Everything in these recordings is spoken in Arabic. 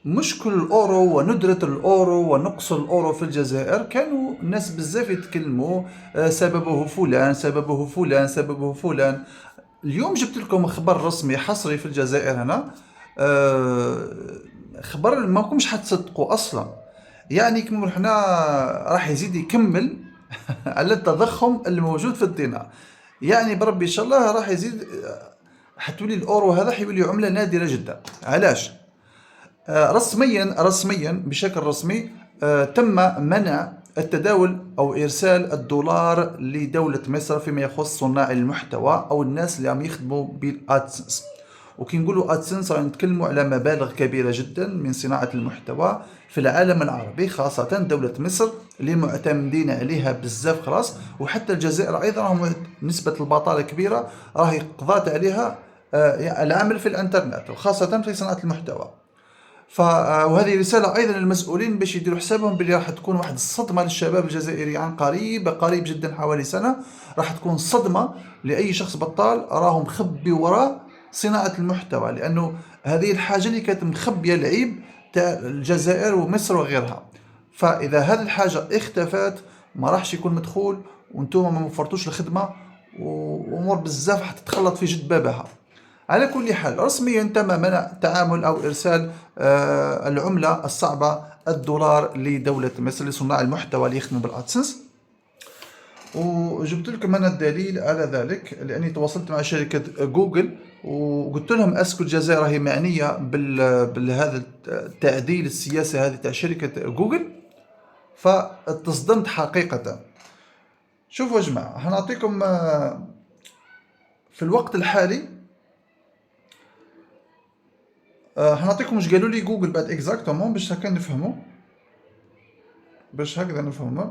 مشكل الأورو وندرة الأورو ونقص الأورو في الجزائر، كانوا الناس بزاف يتكلموا سببه فلان سببه فلان سببه فلان. اليوم جبت لكم خبر رسمي حصري في الجزائر هنا، آه، خبر ما كنتش حتصدقوا أصلا. يعني كما نقولوا حنا راح يزيد يكمل على التضخم الموجود في الدينار. يعني بربي ان شاء الله راح يزيد، حتولي الاورو هذا حيولي عمله نادره جدا. علاش؟ رسميا بشكل رسمي تم منع التداول او ارسال الدولار لدوله مصر فيما يخص صناع المحتوى او الناس اللي عم يخدموا بالادسنس. وكي نقولوا ادسنس راه نتكلموا على مبالغ كبيره جدا من صناعه المحتوى في العالم العربي، خاصه دوله مصر اللي معتمدين عليها بزاف خلاص. وحتى الجزائر ايضا راهم نسبه البطاله كبيره راهي قضات عليها العمل في الانترنت وخاصه في صناعه المحتوى. وهذه رسالة أيضا للمسؤولين باش يديروا حسابهم بلي راح تكون واحد الصدمة للشباب الجزائري عن قريب جدا، حوالي سنة راح تكون صدمة لأي شخص بطال راهم مخبي وراء صناعة المحتوى، لأنه هذه الحاجة اللي كانت مخبية العيب تاع الجزائر ومصر وغيرها. فإذا هذه الحاجة اختفت ما راحش يكون مدخول، وانتم ما مفرطوش الخدمة، وأمور بزاف حتتخلط في جد بابها. على كل حال رسميا تم منع تعامل أو إرسال العملة الصعبة الدولار لدولة مصر لصناع المحتوى اللي يخدموا بالأدسنس. وجبت لكم أنا الدليل على ذلك، لأني تواصلت مع شركة جوجل وقلت لهم أسكو الجزائر هي معنية بهذا التعديل السياسي هذه تاع شركة جوجل. فتصدمت حقيقة. شوفوا يا جماعة، هنعطيكم في الوقت الحالي هنعطيكم واش قالوا لي جوجل بعد اكزاكتومون باش هكا نفهموا، باش هكذا نفهموا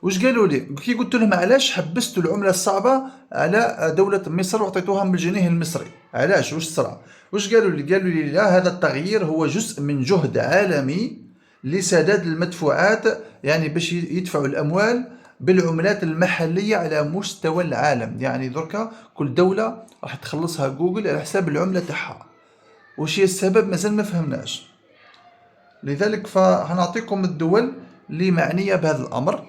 واش قالوا لي. كي قلت لهم علاش حبستوا العمله الصعبه على دوله مصر وعطيتوها بالجنيه المصري، علاش واش صرا؟ واش قالوا لي؟ قالوا لي لا، هذا التغيير هو جزء من جهد عالمي لسداد المدفوعات، يعني باش يدفعوا الاموال بالعملات المحليه على مستوى العالم. يعني دركا كل دوله راح تخلصها جوجل على حساب العمله تاعها. وش هي السبب مازال ما فهمناش. لذلك فهنعطيكم الدول اللي معنيه بهذا الامر،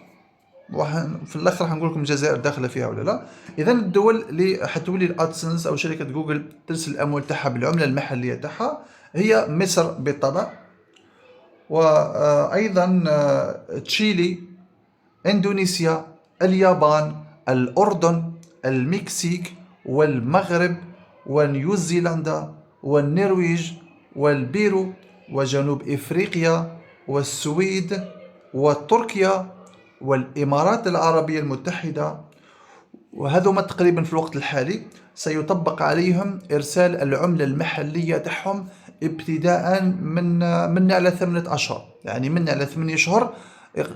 في الاخر حنقول لكم الجزائر داخله فيها ولا لا. اذا الدول اللي حتولي الادسنس او شركه جوجل ترسل الاموال تاعها بالعمله المحليه تاعها هي مصر بالطبع، وايضا تشيلي، اندونيسيا، اليابان، الاردن، المكسيك، والمغرب، ونيوزيلندا، والنرويج، والبيرو، وجنوب افريقيا، والسويد، وتركيا، والامارات العربيه المتحده. وهذوما تقريبا في الوقت الحالي سيطبق عليهم ارسال العمله المحليه تاعهم ابتداء من على 8 اشهر. يعني من على 8 اشهر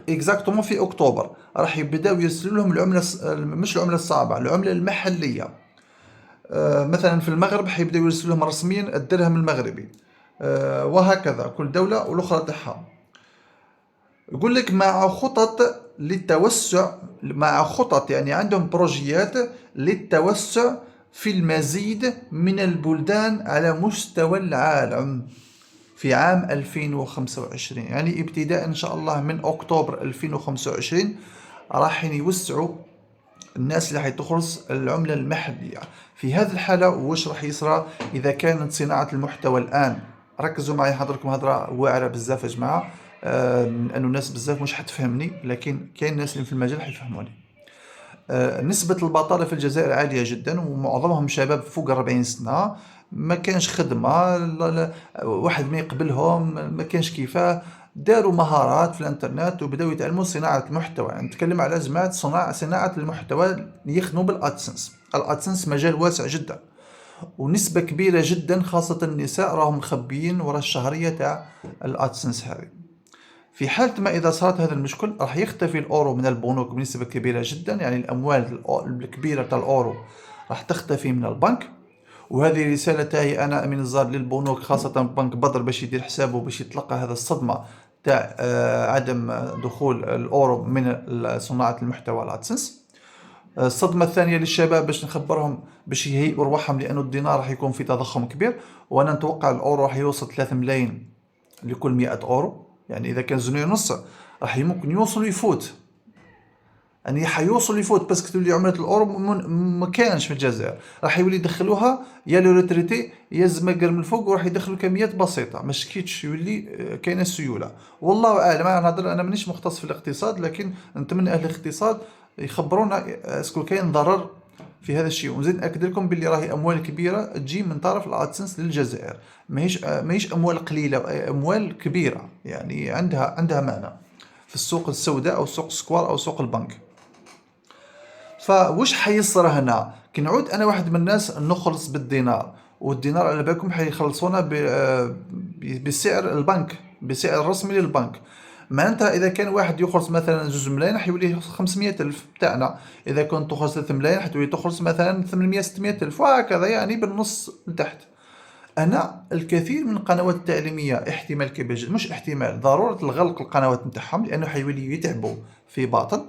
اكزاكتومون في اكتوبر راح يبداو يرسلوا لهم العمله، مش العمله الصعبه، العمله المحليه. مثلا في المغرب حيبداو يرسلوا لهم رسميا الدرهم المغربي، وهكذا كل دوله والاخرى تاعها. يقول لك مع خطط للتوسع، مع خطط يعني عندهم بروجيات للتوسع في المزيد من البلدان على مستوى العالم في عام 2025. يعني ابتداء إن شاء الله من أكتوبر 2025 راح يوسعوا الناس اللي حتخلص العملة المحلية. في هذه الحالة واش راح يصرى إذا كانت صناعة المحتوى الآن، ركزوا معي حضركم هضرة واعرة بزاف يا جماعة، لأنه الناس بزاف مش حتفهمني، لكن كاين ناس اللي في المجال حيفهموني. نسبة البطالة في الجزائر عالية جدا، ومعظمهم شباب فوق 40 سنة. ما كانش خدمة، واحد ما يقبلهم، ما كانش كيفاه. داروا مهارات في الانترنت وبداو يتعلموا صناعة المحتوى. يعني نتكلم على جماعة صناعة المحتوى يخدموا بالادسنس. الادسنس مجال واسع جدا، ونسبة كبيرة جدا خاصة النساء راهم مخبيين وراء الشهرية تاع الادسنس هذه. في حالة ما إذا صارت هذا المشكل راح يختفي الأورو من البنوك بنسبة كبيرة جدا. يعني الأموال الكبيرة تاع الأورو راح تختفي من البنك. وهذه رسالة تاعي أنا أمين الزار للبنوك، خاصة بنك بدر، باش يدير حسابه باش يتلقى هذا الصدمة تاع عدم دخول الأورو من صناعة المحتوى الأدسنس. الصدمة الثانية للشباب باش نخبرهم باش يهيئوا رواحهم، لأنه الدينار راح يكون في تضخم كبير، وأنا نتوقع الأورو راح يوصل 3 ملايين لكل 100 أورو. يعني إذا كان زنية نص راح ممكن يوصل ويفوت، يعني حيوصل يفوت، بس تولي عملة الأورو ما كانش في الجزائر، راح يولي يدخلوها يا لو ريتريتي يا الزماقر من الفوق، وراح يدخلوا كميات بسيطة مش كيتش يولي كاينة سيولة. والله أعلم، أنا نهضر أنا مانيش مختص في الاقتصاد، لكن نتمنى أهل الاقتصاد يخبرونا اسكو كاين ضرر في هذا الشيء. ونزيد نأكد لكم باللي راهي أموال كبيرة تجي من طرف الأدسنس للجزائر، ماهيش أموال قليلة، أموال كبيرة، يعني عندها معنى في السوق السوداء أو سوق السكوار أو سوق البنك. فواش حيصرى هنا؟ كي نعود انا واحد من الناس نخلص بالدينار، والدينار على بالكم حيخلصونا بسعر البنك، بسعر رسمي للبنك. معناتها اذا كان واحد يخلص مثلا 2 ملايين حيولي 500 الف بتاعنا، اذا كنت تخلص 3 ملايين حتولي تخلص مثلا 800 600 الف، وهكذا يعني بالنص لتحت. انا الكثير من القنوات التعليميه احتمال كبير جدا، مش احتمال، ضروره الغلق القنوات نتاعهم، لانه حيولي يتعبوا في باطل.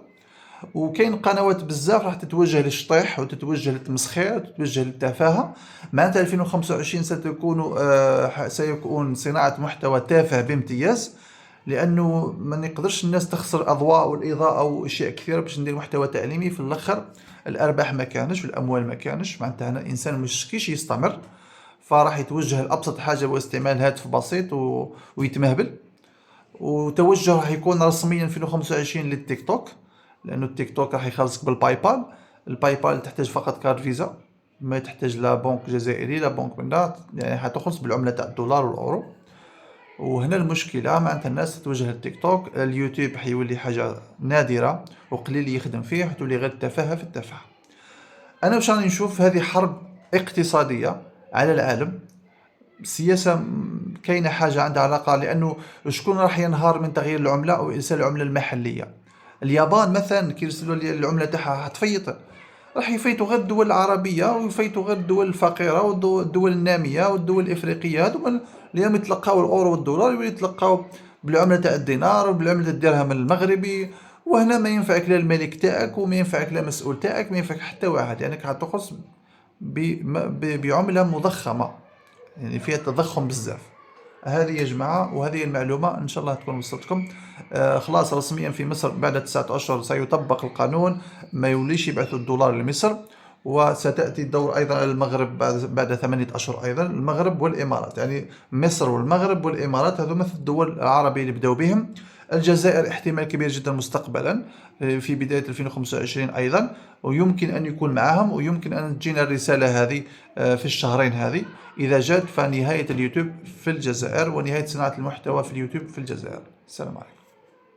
وكاين قنوات بزاف راح تتوجه للشطيح وتتوجه للتمسخير وتتوجه للتفاهه. معناتها 2025 سيكون صناعه محتوى تافه بامتياز، لانه ما نقدرش الناس تخسر اضواء والاضاءه او اشياء كثيره باش ندير محتوى تعليمي. في الاخر الارباح ما كانش والاموال ما كانش، معناتها هنا الانسان مش كيش يستمر، فراح يتوجه لابسط حاجه هو استعمال هاتف بسيط ويتمهبل. وتوجه راح يكون رسميا 2025 للتيك توك، لانه التيك توك راح يخلصك بالباي بال. الباي بال تحتاج فقط كارد فيزا، ما تحتاج لا بنك جزائري لا بنك من دا، يعني حتخلص بالعمله تاع الدولار والاورو. وهنا المشكله، معناتها الناس تتوجه للتيك توك. اليوتيوب حيولي حاجه نادره وقليل يخدم فيه، حتولي غير التفاهه في التفاهه. انا واش راني نشوف؟ هذه حرب اقتصاديه على العالم. السياسة كاينة حاجة عندها علاقة، لأنه شكون راح ينهار من تغيير العملة أو إرسال العملة المحلية؟ اليابان مثلا كي يرسلوا العملة تاعها حتفيط، راح يفيتوا غير الدول العربية ويفيتوا غير الدول الفقيرة والدول النامية والدول الإفريقية، هذوما اللي يتلقاو الأورو والدولار يولي يتلقاو بالعملة تاع الدينار وبالعملة الدرهم المغربي. وهنا ما ينفعك لا الملك تاعك وما ينفعك لا مسؤول تاعك، ما ينفعك حتى واحد، لأنك يعني حتخلص بعملة مضخمة، يعني فيها تضخم بزاف. هذه يا جماعة وهذه المعلومة إن شاء الله تكون وصلتكم. خلاص رسميا في مصر بعد 9 أشهر سيطبق القانون، ما يوليش يبعثوا الدولار لمصر، وستأتي الدور أيضا على المغرب بعد 8 أشهر أيضا، المغرب والإمارات، يعني مصر والمغرب والإمارات هذو مثل الدول العربية اللي بدأوا بهم. الجزائر احتمال كبير جدا مستقبلا في بداية 2025 أيضا، ويمكن أن يكون معهم، ويمكن أن تجينا الرسالة هذه في الشهرين هذه إذا جاءت، فنهاية اليوتيوب في الجزائر ونهاية صناعة المحتوى في اليوتيوب في الجزائر. السلام عليكم.